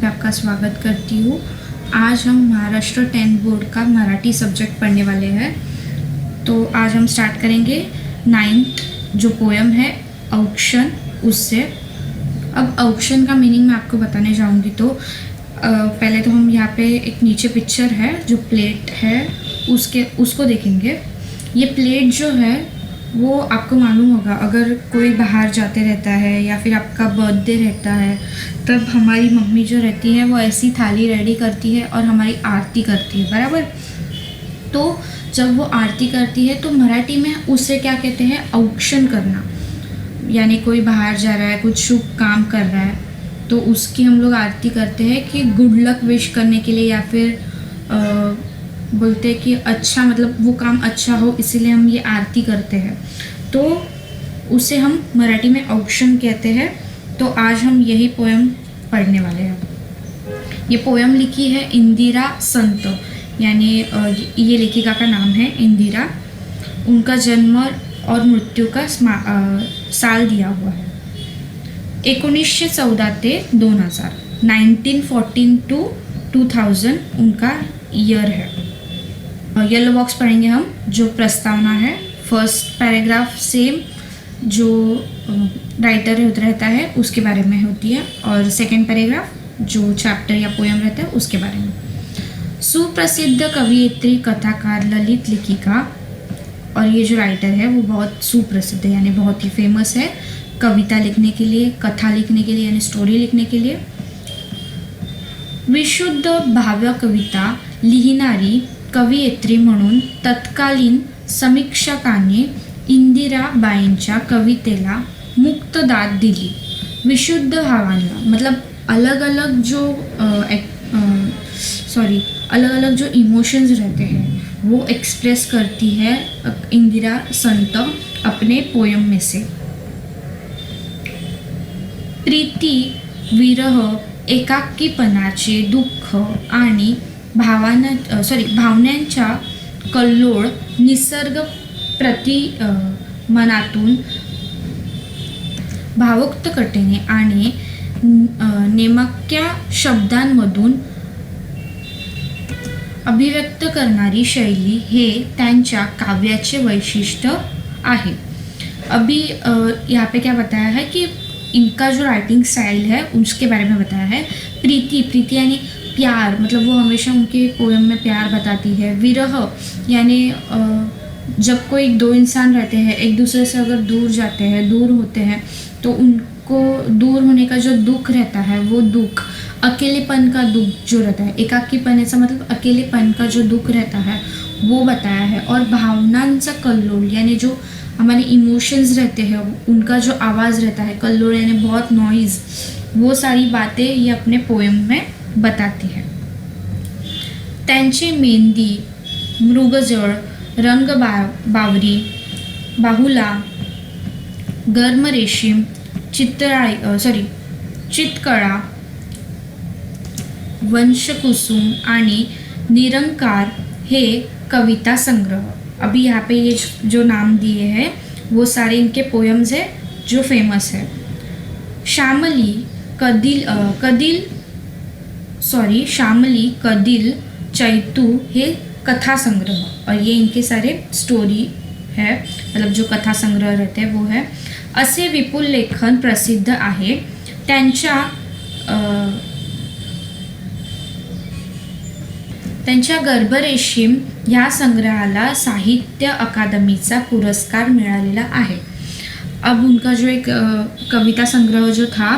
पे आपका स्वागत करती हूँ। आज हम महाराष्ट्र 10th बोर्ड का मराठी सब्जेक्ट पढ़ने वाले हैं। तो आज हम स्टार्ट करेंगे 9th जो पोएम है औक्षण उससे। अब औक्षण का मीनिंग मैं आपको बताने जाऊँगी। तो पहले तो हम यहाँ पे एक नीचे पिक्चर है जो प्लेट है उसको देखेंगे। ये प्लेट जो है वो आपको मालूम होगा, अगर कोई बाहर जाते रहता है या फिर आपका बर्थडे रहता है तब हमारी मम्मी जो रहती है वो ऐसी थाली रेडी करती है और हमारी आरती करती है, बराबर। तो जब वो आरती करती है तो मराठी में उसे क्या कहते हैं, औक्षण करना। यानी कोई बाहर जा रहा है, कुछ शुभ काम कर रहा है तो उसकी हम लोग आरती करते हैं कि गुड लक विश करने के लिए, या फिर बोलते हैं कि अच्छा मतलब वो काम अच्छा हो, इसीलिए हम ये आरती करते हैं। तो उसे हम मराठी में औक्षण कहते हैं। तो आज हम यही पोएम पढ़ने वाले हैं। ये पोएम लिखी है इंदिरा संत, यानी ये लेखिका का नाम है इंदिरा। उनका जन्म और मृत्यु का साल दिया हुआ है 1914 ते 2000, 1914 to 2000 उनका ईयर है। येलो बॉक्स पढ़ेंगे हम। जो प्रस्तावना है, फर्स्ट पैराग्राफ सेम जो राइटर रहता है उसके बारे में होती है, और सेकंड पैराग्राफ जो चैप्टर या पोएम रहता है उसके बारे में। सुप्रसिद्ध कवयित्री, कथाकार, ललित लेखिका, और ये जो राइटर है वो बहुत सुप्रसिद्ध है, यानी बहुत ही फेमस है कविता लिखने के लिए, कथा लिखने के लिए, यानी स्टोरी लिखने के लिए। विशुद्ध भाव्य कविता लिहिणारी कवयित्री म्हणून तत्कालीन समीक्षकांनी इंदिराबाईंच्या कवितेला मुक्त दाद दिली। विशुद्ध भावांना मतलब अलग अलग जो इमोशंस रहते हैं वो एक्सप्रेस करती है इंदिरा संत अपने पोयम में से। प्रीती, विरह, एकाकीपणाचे दुःख आणि भावनांच्या कल्लोळ निसर्ग मनातून भावुकतेने आणि नेमक्या शब्दांमधून अभिव्यक्त करणारी शैली हे त्यांच्या काव्याचे वैशिष्ट्य आहे। अभी यहाँ पे क्या बताया है कि इनका जो राइटिंग स्टाइल है उसके बारे में बताया है। प्रीति यानी प्यार, मतलब वो हमेशा उनके पोएम में प्यार बताती है। विरह यानी जब कोई दो इंसान रहते हैं, एक दूसरे से अगर दूर जाते हैं, दूर होते हैं, तो उनको दूर होने का जो दुख रहता है वो दुख, अकेलेपन का दुख जो रहता है, एकाकीपन ऐसा मतलब अकेलेपन का जो दुख रहता है वो बताया है। और भावनांचा कल्लोळ यानी जो हमारे इमोशंस रहते हैं उनका जो आवाज़ रहता है, कल्लोळ यानी बहुत नॉइज़, वो सारी बातें ये अपने पोएम में बताती है। त्यांची मेहंदी, मृगजळ, रंगबावरी, बाहुला, गर्म रेशीम, चितकळा, वंशकुसुम आणि निरंकार हे कविता संग्रह। अभी यहाँ पे ये जो नाम दिए हैं वो सारे इनके पोएम्स है जो फेमस है। श्यामली, श्यामली, कदिल, चैतू हे कथा संग्रह, और ये इनके सारे स्टोरी है, मतलब जो कथा संग्रह रहते हैं वो है। असे विपुल लेखन प्रसिद्ध आहे। त्यांच्या गर्भरेशीम ह्या संग्रहाला साहित्य अकादमीचा पुरस्कार मिळालेला आहे। अब उनका जो एक कविता संग्रह जो था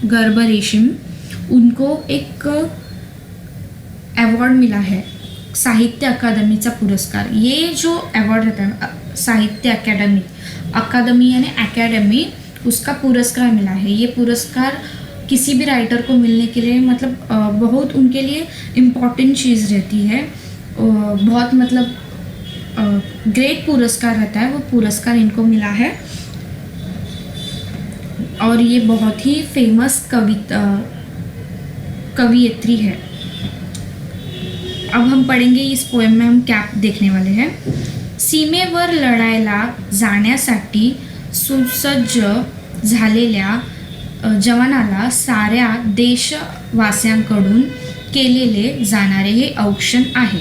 गर्भरेशीम, उनको एक अवार्ड मिला है, साहित्य अकादमीचा पुरस्कार। ये जो अवार्ड रहता है साहित्य अकादमी यानी अकेडमी, उसका पुरस्कार मिला है। ये पुरस्कार किसी भी राइटर को मिलने के लिए मतलब बहुत उनके लिए इम्पॉर्टेंट चीज़ रहती है, बहुत मतलब ग्रेट पुरस्कार रहता है। वो पुरस्कार इनको मिला है और ये बहुत ही फेमस कवयित्री है। अब हम पढ़ेंगे इस पोएम में हम क्या देखने वाले हैं। सीमेवर लढायला जाण्यासाठी सुसज्ज झालेल्या जवानाला साऱ्या देशवासियांकडून केलेले जाणारे हे औक्षण आहे।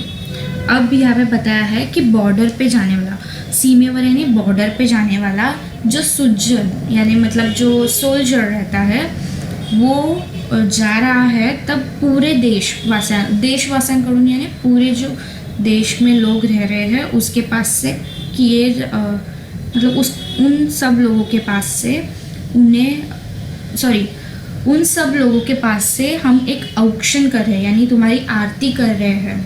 अब यहाँ पे बताया है कि बॉर्डर पे जाने वाला, सीमेवर यानी बॉर्डर पे जाने वाला जो सुज्जन यानी मतलब जो सोल्जर रहता है वो जा रहा है, तब पूरे देशवासियांकडून यानी पूरे जो देश में लोग रह रहे हैं उसके पास से किए मतलब उन सब लोगों के पास से उन सब लोगों के पास से हम एक औक्षण कर रहे हैं यानी तुम्हारी आरती कर रहे हैं।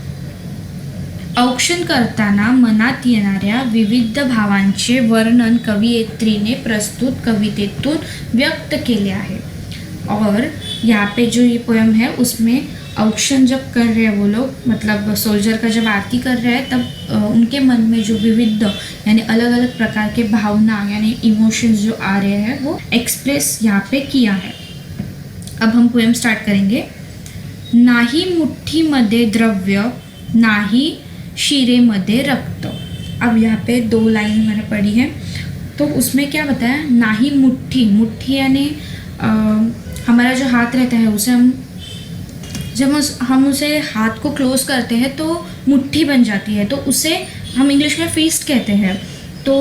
औक्षण करताना मनात येणाऱ्या विविध भावांचे वर्णन कवयित्रीने प्रस्तुत कवितेतून व्यक्त केले आहे। और यहाँ पे जो ये पोएम है उसमें औक्षण जब कर रहे हैं वो लोग, मतलब सोल्जर का जब आरती कर रहे हैं, तब उनके मन में जो विविध यानी अलग अलग प्रकार के भावना यानी इमोशंस जो आ रहे हैं वो एक्सप्रेस यहाँ पे किया है। अब हम पोएम स्टार्ट करेंगे। नाही मुठ्ठीमध्ये द्रव्य, नाही शिरेमध्ये रक्त। अब यहाँ पे 2 लाइन मैंने पढ़ी है, तो उसमें क्या बताया, नाही मुट्ठी यानी हमारा जो हाथ रहता है उसे हम उसे हाथ को क्लोज करते हैं तो मुट्ठी बन जाती है, तो उसे हम इंग्लिश में फीस्ट कहते हैं। तो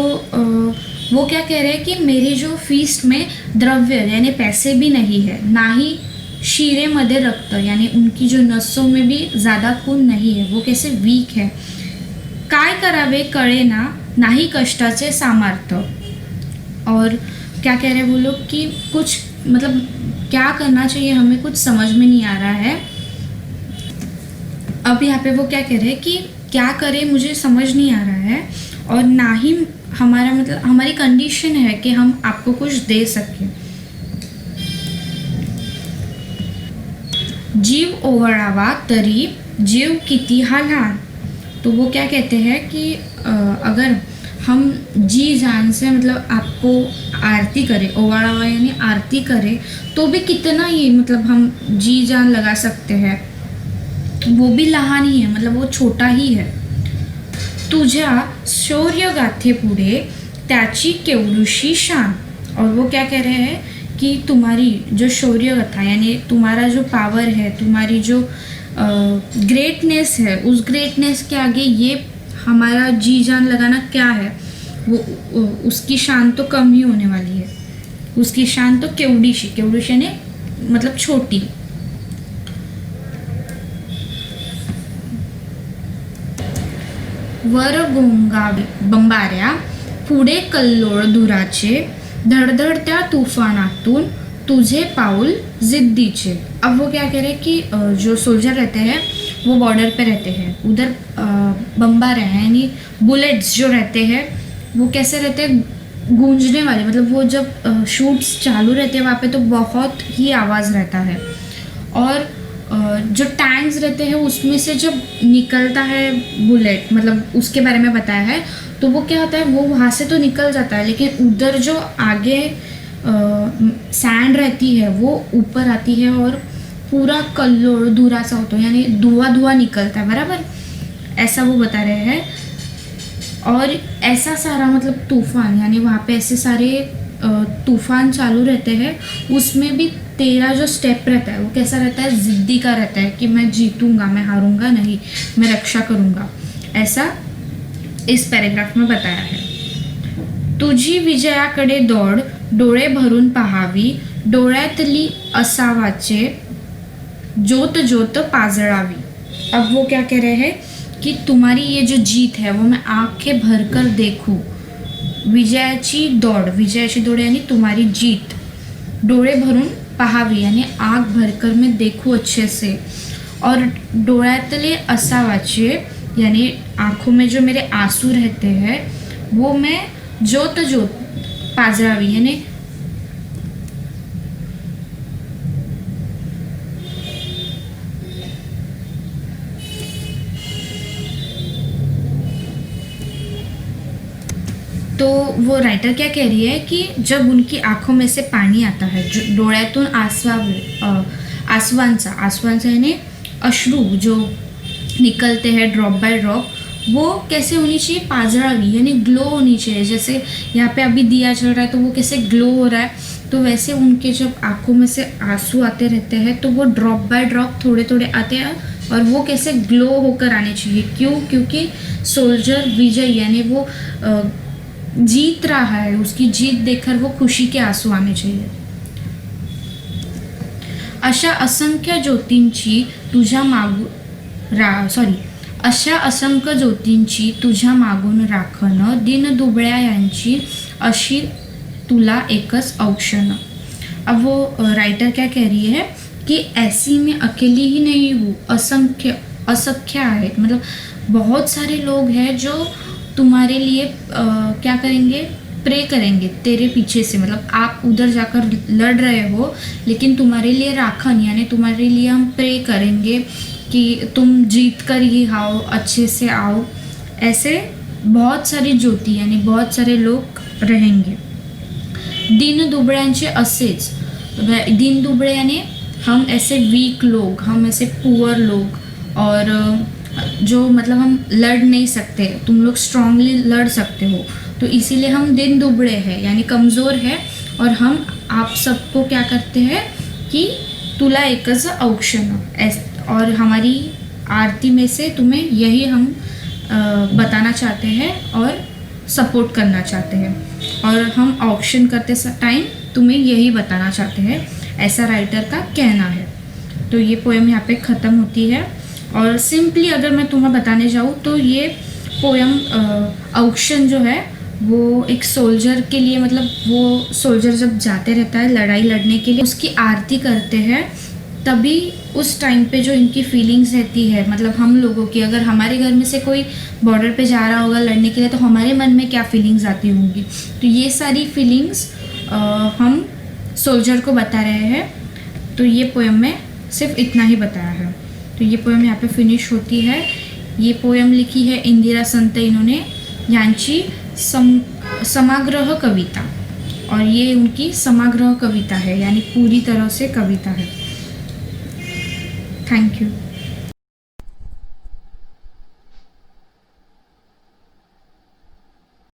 वो क्या कह रहे हैं कि मेरी जो फीस्ट में द्रव्य यानी पैसे भी नहीं है, ना ही शिरेमध्ये रक्त यानी उनकी जो नसों में भी ज़्यादा खून नहीं है, वो कैसे वीक है। काय करावे कळेना नाही कष्टाचे सामर्थ्य। और क्या कह रहे हैं वो लोग कि कुछ मतलब क्या करना चाहिए हमें कुछ समझ में नहीं आ रहा है। अब यहाँ पे वो क्या कह रहे हैं कि क्या करें मुझे समझ नहीं आ रहा है, और ना ही हमारा मतलब हमारी कंडीशन है कि हम आपको कुछ दे सकें। जीव ओवाळावा तरी जीव किती हा लहान। तो वो क्या कहते हैं कि अगर हम जी जान से मतलब आपको आरती करें, ओवाळावा यानी आरती करें, तो भी कितना ही मतलब हम जी जान लगा सकते हैं, वो भी लहान ही है, मतलब वो छोटा ही है। तुझ्या शौर्यगाथे पुढे त्याची केवढूशी शान। और वो क्या कह रहे हैं कि तुम्हारी जो शौर्य गाथा यानी तुम्हारा जो पावर है, तुम्हारी जो ग्रेटनेस है, उस ग्रेटनेस के आगे ये हमारा जी जान लगाना क्या है, वो उसकी शान तो कम ही होने वाली है। उसकी शान तो केवढूशी ने मतलब छोटी। वर बंबाऱ्या पुढे कल्लोळ धुराचे, धडधडत्या तुफानातून तुझे पाऊल जिद्दीचे। अब वो क्या कह रहे हैं कि जो सोल्जर रहते हैं वो बॉर्डर पे रहते हैं, उधर बम्बार हैं यानी बुलेट्स जो रहते हैं वो कैसे रहते हैं, गूंजने वाले, मतलब वो जब शूट्स चालू रहते हैं वहाँ पे तो बहुत ही आवाज़ रहता है। और जो टैंक्स रहते हैं उसमें से जब निकलता है बुलेट, मतलब उसके बारे में बताया है, तो वो क्या होता है, वो वहाँ से तो निकल जाता है लेकिन उधर जो आगे सैंड रहती है वो ऊपर आती है और पूरा कल्लोळ धुरा सा होता है यानी धुआं निकलता है, बराबर ऐसा वो बता रहे हैं। और ऐसा सारा मतलब तूफान यानी वहाँ पे ऐसे सारे तूफान चालू रहते हैं, उसमें भी तेरा जो स्टेप रहता है वो कैसा रहता है, जिद्दी का रहता है कि मैं जीतूंगा, मैं हारूंगा नहीं, मैं रक्षा करूंगा, ऐसा इस पैराग्राफ में बताया है। तुझी विजयाकडे दौड डोळे भरून पहावी, डोळ्यातली असावाचे ज्योत ज्योत पाजळावी। अब वो क्या कह रहे हैं कि तुम्हारी ये जो जीत है वो मैं आंखें भरकर देखूं। विजयाची दौड़ यानी तुम्हारी जीत, डोळे भरून पहावी यानी आँख भरकर मैं देखूं अच्छे से, और डोळ्यातले असावाचे यानी आँखों में जो मेरे आंसू रहते हैं वो मैं ज्योत ज्योत पाजळावी यानी तो वो राइटर क्या कह रही है कि जब उनकी आंखों में से पानी आता है, जो डोळ्यातून आसवांचा यानी अश्रु जो निकलते हैं ड्रॉप बाय ड्रॉप, वो कैसे होनी चाहिए, पाजळावी यानी ग्लो होनी चाहिए। जैसे यहाँ पे अभी दिया चल रहा है तो वो कैसे ग्लो हो रहा है, तो वैसे उनके जब आंखों में से आंसू आते रहते हैं तो वो ड्रॉप बाय ड्रॉप थोड़े थोड़े आते हैं और वो कैसे ग्लो होकर आने चाहिए। क्यों? क्योंकि सोल्जर विजय यानी वो जीत रहा है, उसकी जीत देखकर वो खुशी के आंसू आने चाहिए। अशा असंख्य ज्योतींची तुझ्या अशा असंख्य ज्योतींची तुझ्या मागून राखण, दीनदुबळ्या यांची अशी तुला एकच औक्षण। अब वो राइटर क्या कह रही है कि ऐसी मैं अकेली ही नहीं हूँ, असंख्य है, मतलब बहुत सारे लोग हैं जो तुम्हारे लिए क्या करेंगे, प्रे करेंगे तेरे पीछे से, मतलब आप उधर जाकर लड़ रहे हो लेकिन तुम्हारे लिए राखन यानी तुम्हारे लिए हम प्रे करेंगे कि तुम जीत कर ही आओ, अच्छे से आओ। ऐसे बहुत सारी ज्योति यानी बहुत सारे लोग रहेंगे। दीन दुबळ्यांचे असेच, दीन दुबळे यानी हम ऐसे वीक लोग, हम ऐसे पुअर लोग, और जो मतलब हम लड़ नहीं सकते, तुम लोग स्ट्रांगली लड़ सकते हो, तो इसीलिए हम दिन दुबळे हैं यानी कमज़ोर है, और हम आप सबको क्या करते हैं कि तुला एकच औक्षण, और हमारी आरती में से तुम्हें यही हम बताना चाहते हैं और सपोर्ट करना चाहते हैं, और हम ऑक्शन करते टाइम तुम्हें यही बताना चाहते हैं, ऐसा राइटर का कहना है। तो ये पोएम यहाँ पे ख़त्म होती है। और सिंपली अगर मैं तुम्हें बताने जाऊँ तो ये पोएम ऑक्शन जो है वो एक सोल्जर के लिए, मतलब वो सोल्जर जब जाते रहता है लड़ाई लड़ने के लिए, उसकी आरती करते हैं, तभी उस टाइम पे जो इनकी फीलिंग्स रहती है, मतलब हम लोगों की, अगर हमारे घर में से कोई बॉर्डर पे जा रहा होगा लड़ने के लिए तो हमारे मन में क्या फीलिंग्स आती होंगी, तो ये सारी फीलिंग्स हम सोल्जर को बता रहे हैं। तो ये पोएम में सिर्फ इतना ही बताया है। तो ये पोएम यहाँ पे फिनिश होती है। ये पोएम लिखी है इंदिरा संत, इन्होंने यांची समाग्रह कविता, और ये उनकी समाग्रह कविता है यानी पूरी तरह से कविता है। Thank you.